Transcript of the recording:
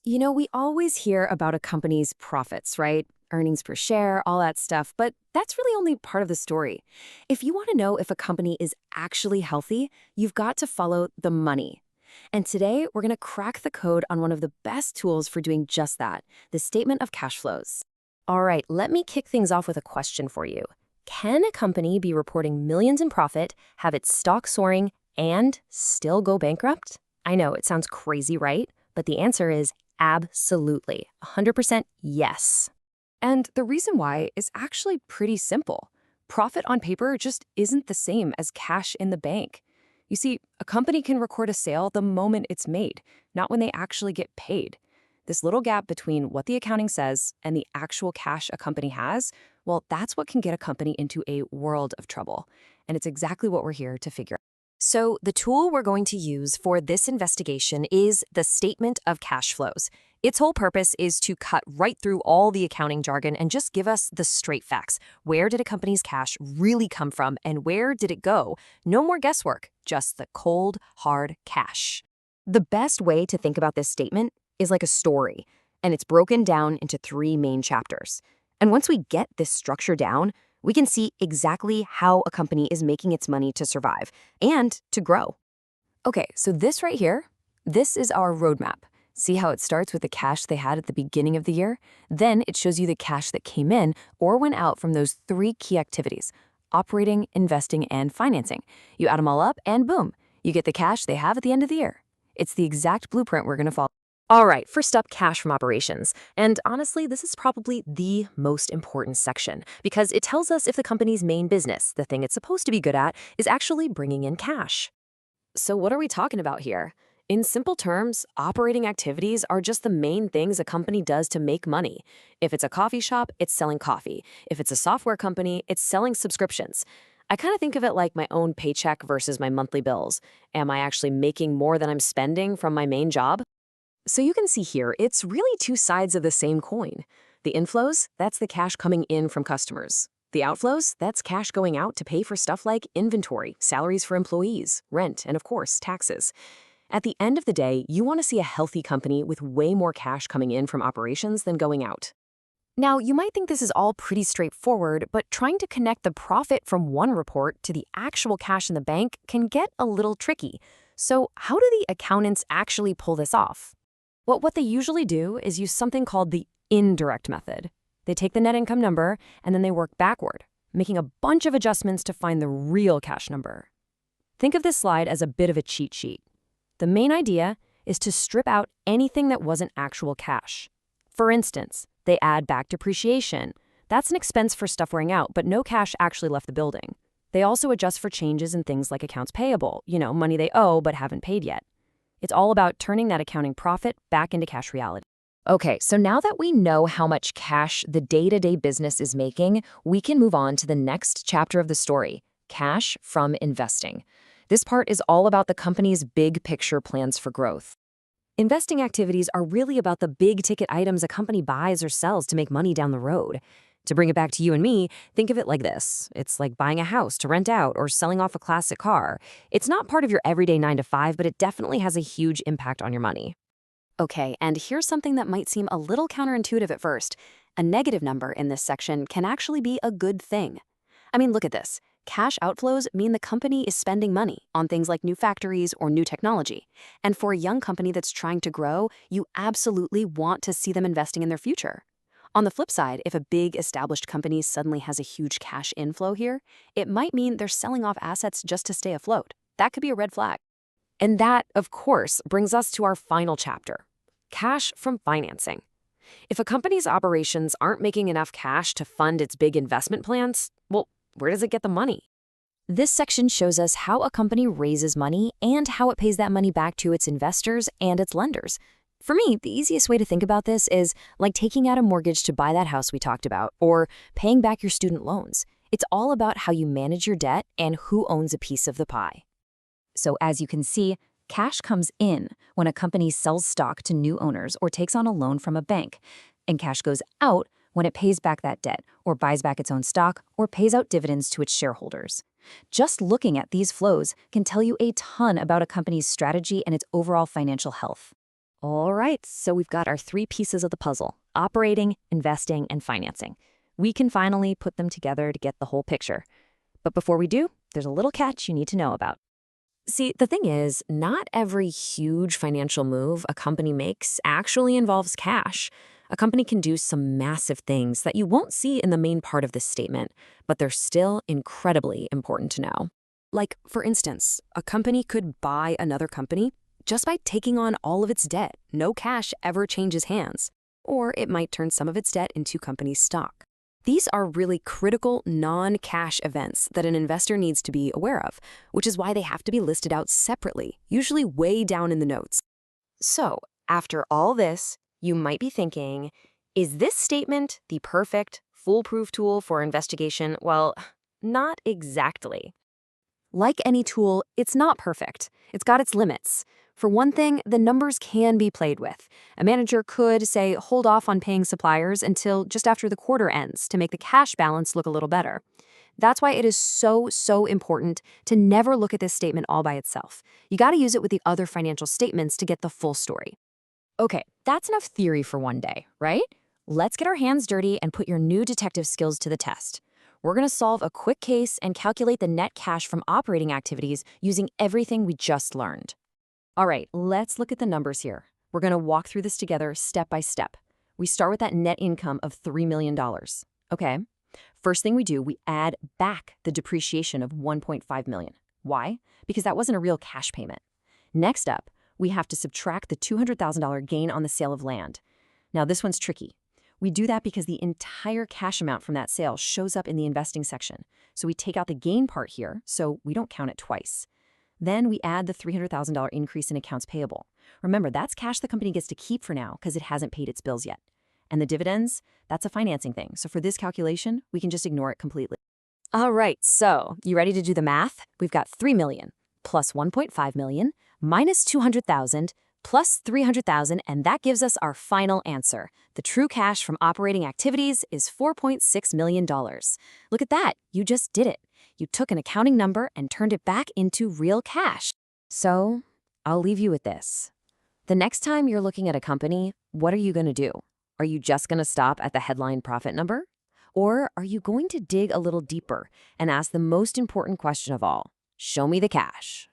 We always hear about a company's profits, right? Earnings per share, all that stuff, but that's really only part of the story. If you want to know if a company is actually healthy, you've got to follow the money. And today, we're going to crack the code on one of the best tools for doing just that, the statement of cash flows. All right, let me kick things off with a question for you. Can a company be reporting millions in profit, have its stock soaring, and still go bankrupt? I know it sounds crazy, right? But the answer is absolutely, 100% yes. And the reason why is actually pretty simple. Profit on paper just isn't the same as cash in the bank. You see, a company can record a sale the moment it's made, not when they actually get paid. This little gap between what the accounting says and the actual cash a company has, well, that's what can get a company into a world of trouble. And it's exactly what we're here to figure out. So, the tool we're going to use for this investigation is the statement of cash flows. Its whole purpose is to cut right through all the accounting jargon and just give us the straight facts. Where did a company's cash really come from and where did it go? No more guesswork, just the cold, hard cash. The best way to think about this statement is like a story, and it's broken down into three main chapters. And once we get this structure down, we can see exactly how a company is making its money to survive and to grow. Okay, so this right here, this is our roadmap. See how it starts with the cash they had at the beginning of the year? Then it shows you the cash that came in or went out from those three key activities: operating, investing, and financing. You add them all up and boom, you get the cash they have at the end of the year. It's the exact blueprint we're going to follow. All right, first up, cash from operations. And honestly, this is probably the most important section because it tells us if the company's main business, the thing it's supposed to be good at, is actually bringing in cash. So what are we talking about here? In simple terms, operating activities are just the main things a company does to make money. If it's a coffee shop, it's selling coffee. If it's a software company, it's selling subscriptions. I kind of think of it like my own paycheck versus my monthly bills. Am I actually making more than I'm spending from my main job? So you can see here, it's really two sides of the same coin. The inflows, that's the cash coming in from customers. The outflows, that's cash going out to pay for stuff like inventory, salaries for employees, rent, and of course, taxes. At the end of the day, you want to see a healthy company with way more cash coming in from operations than going out. Now, you might think this is all pretty straightforward, but trying to connect the profit from one report to the actual cash in the bank can get a little tricky. So how do the accountants actually pull this off? Well, what they usually do is use something called the indirect method. They take the net income number and then they work backward, making a bunch of adjustments to find the real cash number. Think of this slide as a bit of a cheat sheet. The main idea is to strip out anything that wasn't actual cash. For instance, they add back depreciation. That's an expense for stuff wearing out, but no cash actually left the building. They also adjust for changes in things like accounts payable, money they owe but haven't paid yet. It's all about turning that accounting profit back into cash reality. Okay, so now that we know how much cash the day-to-day business is making, we can move on to the next chapter of the story, cash from investing. This part is all about the company's big picture plans for growth. Investing activities are really about the big ticket items a company buys or sells to make money down the road. To bring it back to you and me, think of it like this. It's like buying a house to rent out or selling off a classic car. It's not part of your everyday 9 to 5, but it definitely has a huge impact on your money. Okay, and here's something that might seem a little counterintuitive at first. A negative number in this section can actually be a good thing. I mean, look at this. Cash outflows mean the company is spending money on things like new factories or new technology. And for a young company that's trying to grow, you absolutely want to see them investing in their future. On the flip side, if a big established company suddenly has a huge cash inflow here, it might mean they're selling off assets just to stay afloat. That could be a red flag. And that, of course, brings us to our final chapter, cash from financing. If a company's operations aren't making enough cash to fund its big investment plans, well, where does it get the money? This section shows us how a company raises money and how it pays that money back to its investors and its lenders. For me, the easiest way to think about this is like taking out a mortgage to buy that house we talked about, or paying back your student loans. It's all about how you manage your debt and who owns a piece of the pie. So as you can see, cash comes in when a company sells stock to new owners or takes on a loan from a bank, and cash goes out when it pays back that debt or buys back its own stock or pays out dividends to its shareholders. Just looking at these flows can tell you a ton about a company's strategy and its overall financial health. All right, so we've got our three pieces of the puzzle: operating, investing, and financing. We can finally put them together to get the whole picture. But before we do, there's a little catch you need to know about. See, the thing is, not every huge financial move a company makes actually involves cash. A company can do some massive things that you won't see in the main part of this statement, but they're still incredibly important to know. Like, for instance, a company could buy another company just by taking on all of its debt. No cash ever changes hands. Or it might turn some of its debt into company stock. These are really critical non-cash events that an investor needs to be aware of, which is why they have to be listed out separately, usually way down in the notes. So, after all this, you might be thinking, is this statement the perfect, foolproof tool for investigation? Well, not exactly. Like any tool, it's not perfect. It's got its limits. For one thing, the numbers can be played with. A manager could, say, hold off on paying suppliers until just after the quarter ends to make the cash balance look a little better. That's why it is so important to never look at this statement all by itself. You got to use it with the other financial statements to get the full story. Okay, that's enough theory for one day, right? Let's get our hands dirty and put your new detective skills to the test. We're going to solve a quick case and calculate the net cash from operating activities using everything we just learned. All right, let's look at the numbers here. We're going to walk through this together step by step. We start with that net income of $3 million. Okay, first thing we do, we add back the depreciation of $1.5 million. Why? Because that wasn't a real cash payment. Next up, we have to subtract the $200,000 gain on the sale of land. Now, this one's tricky. We do that because the entire cash amount from that sale shows up in the investing section. So we take out the gain part here, so we don't count it twice. Then we add the $300,000 increase in accounts payable. Remember, that's cash the company gets to keep for now because it hasn't paid its bills yet. And the dividends, that's a financing thing. So for this calculation, we can just ignore it completely. All right, so you ready to do the math? We've got $3 million plus $1.5 million minus $200,000 plus $300,000, and that gives us our final answer. The true cash from operating activities is $4.6 million. Look at that, you just did it. You took an accounting number and turned it back into real cash. So, I'll leave you with this. The next time you're looking at a company, what are you going to do? Are you just going to stop at the headline profit number? Or are you going to dig a little deeper and ask the most important question of all? Show me the cash.